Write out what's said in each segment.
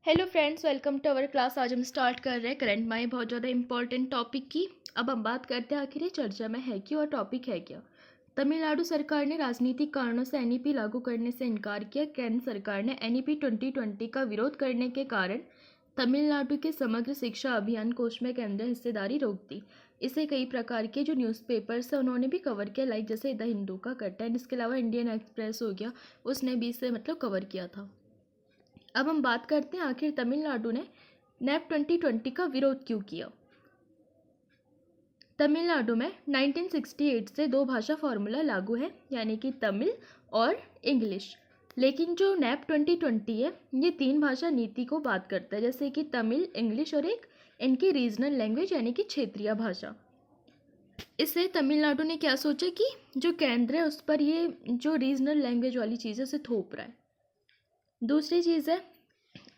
Hello friends, welcome to our class. आज हम start कर रहे हैं करंट में बहुत ज़्यादा इंपॉर्टेंट टॉपिक की। अब हम बात करते हैं आखिर ये चर्चा में है क्या और टॉपिक है क्या। तमिलनाडु सरकार ने राजनीतिक कारणों से एनईपी लागू करने से इनकार किया। केंद्र सरकार ने एनईपी 2020 का विरोध करने के कारण तमिलनाडु के समग्र शिक्षा अभियान कोष में केंद्रीय हिस्सेदारी रोक दी। इसे कई प्रकार के जो न्यूज़पेपर्स है उन्होंने भी कवर किया, लाइक जैसे द हिंदू का करता है। इसके अलावा इंडियन एक्सप्रेस हो गया, उसने भी इसे कवर किया था। अब हम बात करते हैं आखिर तमिलनाडु ने नैप 2020 का विरोध क्यों किया। तमिलनाडु में 1968 से दो भाषा फॉर्मूला लागू है, यानी कि तमिल और इंग्लिश। लेकिन जो नैप 2020 है ये तीन भाषा नीति को बात करता है, जैसे कि तमिल, इंग्लिश और एक इनकी रीजनल लैंग्वेज यानी कि क्षेत्रीय भाषा। इससे तमिलनाडु ने क्या सोचा कि जो केंद्र है उस पर ये जो रीजनल लैंग्वेज वाली चीज़ है उसे थोप रहा है। दूसरी चीज़ है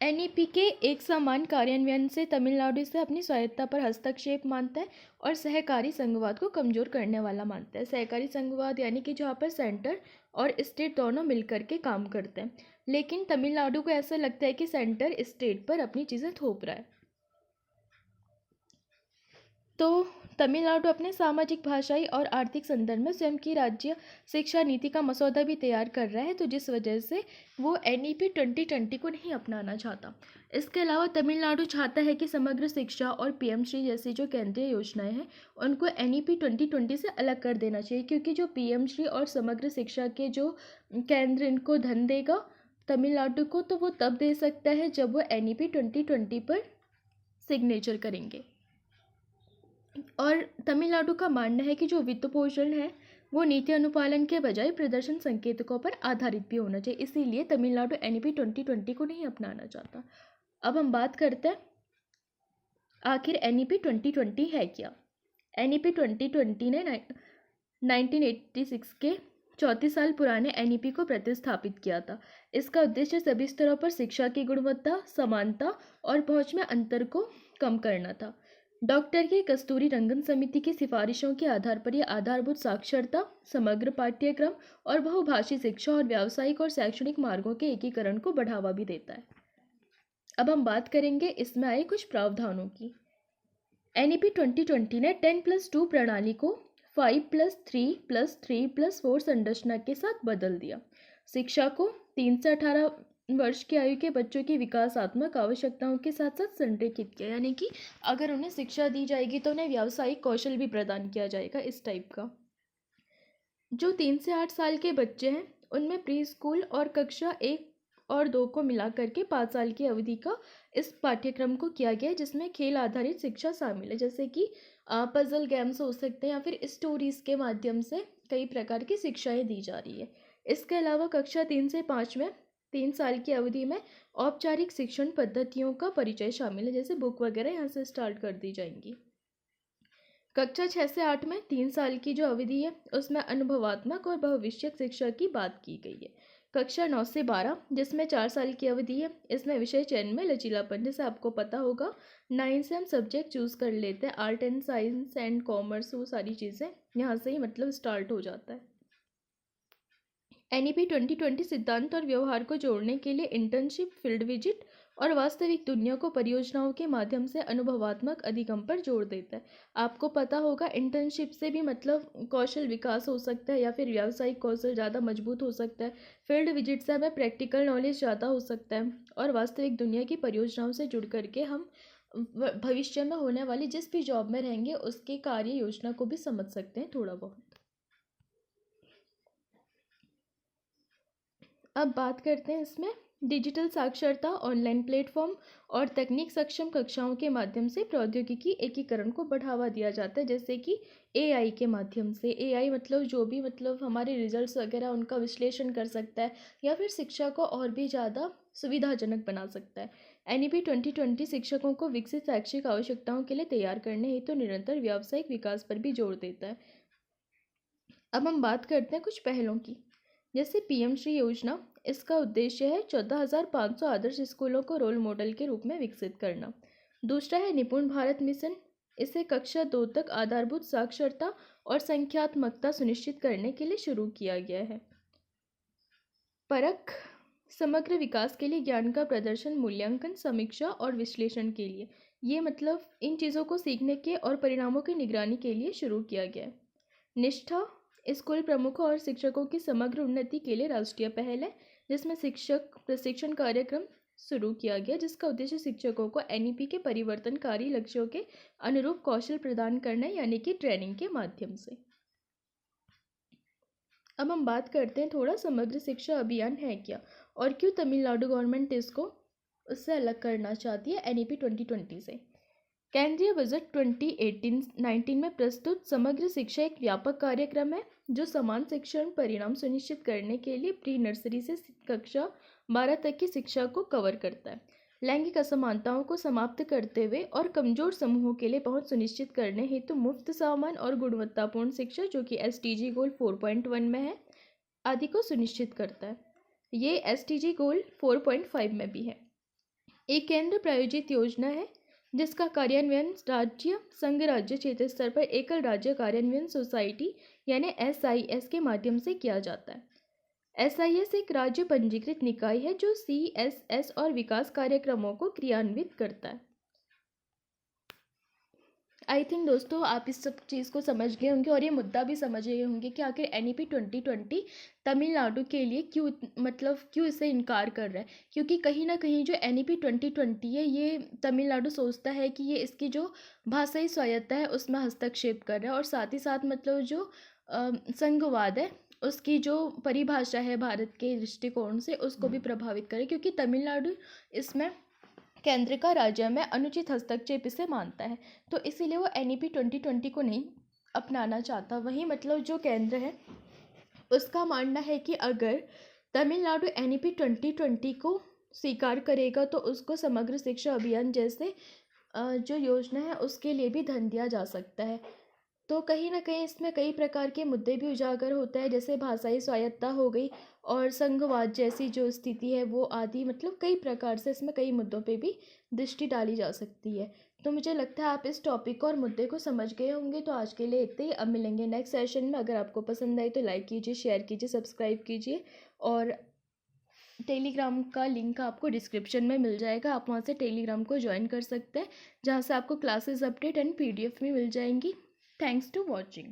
एनईपी के एक समान कार्यान्वयन से तमिलनाडु से अपनी स्वायत्ता पर हस्तक्षेप मानता है और सहकारी संघवाद को कमजोर करने वाला मानता है। सहकारी संघवाद यानी कि जहाँ पर सेंटर और स्टेट दोनों मिलकर के काम करते हैं, लेकिन तमिलनाडु को ऐसा लगता है कि सेंटर स्टेट पर अपनी चीज़ें थोप रहा है। तो तमिलनाडु अपने सामाजिक, भाषाई और आर्थिक संदर्भ में स्वयं की राज्य शिक्षा नीति का मसौदा भी तैयार कर रहा है, तो जिस वजह से वो एनईपी 2020 को नहीं अपनाना चाहता। इसके अलावा तमिलनाडु चाहता है कि समग्र शिक्षा और पीएम श्री जैसी जो केंद्रीय योजनाएं हैं उनको एनईपी 2020 से अलग कर देना चाहिए, क्योंकि जो पीएम श्री और समग्र शिक्षा के जो केंद्र इनको धन देगा तमिलनाडु को, तो वो तब दे सकता है जब वो एनईपी 2020 पर सिग्नेचर करेंगे। और तमिलनाडु का मानना है कि जो वित्त पोषण है वो नीति अनुपालन के बजाय प्रदर्शन संकेतकों पर आधारित भी होना चाहिए, इसीलिए तमिलनाडु एनईपी 2020 को नहीं अपनाना चाहता। अब हम बात करते हैं आखिर एनईपी 2020 है क्या। एनईपी 2020 ने 1986 के 34 साल पुराने एनईपी को प्रतिस्थापित किया था। इसका उद्देश्य सभी स्तरों पर शिक्षा की गुणवत्ता, समानता और पहुंच में अंतर को कम करना था। डॉक्टर के कस्तूरी रंगन समिति की सिफारिशों के आधार पर यह आधारभूत साक्षरता, समग्र पाठ्यक्रम और बहुभाषी शिक्षा और व्यावसायिक और शैक्षणिक मार्गों के एकीकरण को बढ़ावा भी देता है। अब हम बात करेंगे इसमें आए कुछ प्रावधानों की। एनईपी 2020 ने 10+2 प्रणाली को 5+3+3+4 संरचना के साथ बदल दिया। शिक्षा को 3 से 18 वर्ष की आयु के बच्चों की विकासात्मक आवश्यकताओं के साथ साथ संरेखित किया, यानी कि अगर उन्हें शिक्षा दी जाएगी तो उन्हें व्यावसायिक कौशल भी प्रदान किया जाएगा, इस टाइप का। जो 3 से 8 साल के बच्चे हैं उनमें प्री स्कूल और कक्षा 1 और 2 को मिला करके 5 साल की अवधि का इस पाठ्यक्रम को किया गया है, जिसमें खेल आधारित शिक्षा शामिल है, जैसे कि पजल गेम्स हो सकते हैं या फिर स्टोरीज के माध्यम से कई प्रकार की शिक्षाएं दी जा रही है। इसके अलावा कक्षा 3 से 5 में 3 साल की अवधि में औपचारिक शिक्षण पद्धतियों का परिचय शामिल है, जैसे बुक वगैरह यहाँ से स्टार्ट कर दी जाएंगी। कक्षा 6 से 8 में 3 साल की जो अवधि है उसमें अनुभवात्मक और बहुविषयक शिक्षा की बात की गई है। कक्षा 9 से 12 जिसमें 4 साल की अवधि है, इसमें विषय चयन में लचीलापन, जैसे आपको पता होगा 9 से हम सब्जेक्ट चूज कर लेते हैं, art and science and commerce, वो सारी चीज़ें यहाँ से ही स्टार्ट हो जाता है। एनईपी 2020 सिद्धांत और व्यवहार को जोड़ने के लिए इंटर्नशिप, फील्ड विजिट और वास्तविक दुनिया को परियोजनाओं के माध्यम से अनुभवात्मक अधिगम पर जोर देता है। आपको पता होगा इंटर्नशिप से भी कौशल विकास हो सकता है या फिर व्यावसायिक कौशल ज़्यादा मजबूत हो सकता है। फील्ड विजिट से हमें प्रैक्टिकल नॉलेज ज़्यादा हो सकता है और वास्तविक दुनिया की परियोजनाओं से जुड़ करके हम भविष्य में होने वाली जिस भी जॉब में रहेंगे उसके कार्य योजना को भी समझ सकते हैं थोड़ा बहुत। अब बात करते हैं इसमें डिजिटल साक्षरता, ऑनलाइन प्लेटफॉर्म और तकनीक सक्षम कक्षाओं के माध्यम से प्रौद्योगिकी एकीकरण को बढ़ावा दिया जाता है, जैसे कि एआई के माध्यम से। एआई जो भी हमारे रिजल्ट्स वगैरह उनका विश्लेषण कर सकता है या फिर शिक्षा को और भी ज़्यादा सुविधाजनक बना सकता है। एनईपी 2020 शिक्षकों को विकसित शैक्षिक आवश्यकताओं के लिए तैयार करने हेतु निरंतर व्यावसायिक विकास पर भी जोर देता है। अब हम बात करते हैं कुछ पहलों की, जैसे पीएम श्री योजना। इसका उद्देश्य है 14,500 आदर्श स्कूलों को रोल मॉडल के रूप में विकसित करना। दूसरा है निपुण भारत मिशन। इसे कक्षा 2 तक आधारभूत साक्षरता और संख्यात्मकता सुनिश्चित करने के लिए शुरू किया गया है। परख समग्र विकास के लिए ज्ञान का प्रदर्शन, मूल्यांकन, समीक्षा और विश्लेषण के लिए। ये मतलब इन चीज़ों को सीखने के और परिणामों की निगरानी के लिए शुरू किया गया है। निष्ठा स्कूल प्रमुखों और शिक्षकों की समग्र उन्नति के लिए राष्ट्रीय पहल है, जिसमें शिक्षक प्रशिक्षण कार्यक्रम शुरू किया गया, जिसका उद्देश्य शिक्षकों को एनईपी के परिवर्तनकारी लक्ष्यों के अनुरूप कौशल प्रदान करना है, यानी कि ट्रेनिंग के माध्यम से। अब हम बात करते हैं थोड़ा समग्र शिक्षा अभियान है क्या और क्यों तमिलनाडु गवर्नमेंट इसको उससे अलग करना चाहती है एनईपी 2020 से। केंद्रीय बजट 2018-19 में प्रस्तुत समग्र शिक्षा एक व्यापक कार्यक्रम है जो समान शिक्षण परिणाम सुनिश्चित करने के लिए प्री नर्सरी से कक्षा 12 तक की शिक्षा को कवर करता है। लैंगिक असमानताओं को समाप्त करते हुए और कमजोर समूहों के लिए पहुंच सुनिश्चित करने हेतु मुफ्त सामान और गुणवत्तापूर्ण शिक्षा, जो कि एसटीजी गोल 4.1 में है, आदि को सुनिश्चित करता है। ये एसटीजी गोल 4.5 में भी है। एक केंद्र प्रायोजित योजना है जिसका कार्यान्वयन राज्य, संघ राज्य, क्षेत्र स्तर पर एकल राज्य कार्यान्वयन सोसाइटी यानी एसआईएस के माध्यम से किया जाता है। एसआईएस एक राज्य पंजीकृत निकाय है जो सीएसएस और विकास कार्यक्रमों को क्रियान्वित करता है। आई थिंक दोस्तों आप इस सब चीज़ को समझ गए होंगे और ये मुद्दा भी समझ गए होंगे कि आखिर एनईपी 2020 तमिलनाडु के लिए क्यों इसे इनकार कर रहा है। क्योंकि कहीं ना कहीं जो एनईपी 2020 है ये तमिलनाडु सोचता है कि ये इसकी जो भाषाई स्वायत्तता है उसमें हस्तक्षेप कर रहा है और साथ ही साथ मतलब जो संघवाद है उसकी जो परिभाषा है भारत के दृष्टिकोण से उसको भी प्रभावित करे, क्योंकि तमिलनाडु इसमें केंद्र का राज्य में अनुचित हस्तक्षेप इसे मानता है, तो इसीलिए वो एनईपी 2020 को नहीं अपनाना चाहता। वहीं मतलब जो केंद्र है उसका मानना है कि अगर तमिलनाडु एनईपी 2020 को स्वीकार करेगा तो उसको समग्र शिक्षा अभियान जैसे जो योजना है उसके लिए भी धन दिया जा सकता है। तो कहीं ना कहीं इसमें कई प्रकार के मुद्दे भी उजागर होते हैं, जैसे भाषाई स्वायत्तता हो गई और संघवाद जैसी जो स्थिति है वो आदि, मतलब कई प्रकार से इसमें कई मुद्दों पे भी दृष्टि डाली जा सकती है। तो मुझे लगता है आप इस टॉपिक और मुद्दे को समझ गए होंगे। तो आज के लिए इतना ही, अब मिलेंगे नेक्स्ट सेशन में। अगर आपको पसंद आई तो लाइक कीजिए, शेयर कीजिए, सब्सक्राइब कीजिए और टेलीग्राम का लिंक आपको डिस्क्रिप्शन में मिल जाएगा, आप वहाँ से टेलीग्राम को ज्वाइन कर सकते हैं, जहाँ से आपको क्लासेस अपडेट एंड पीडीएफ भी मिल जाएंगी। Thanks to watching.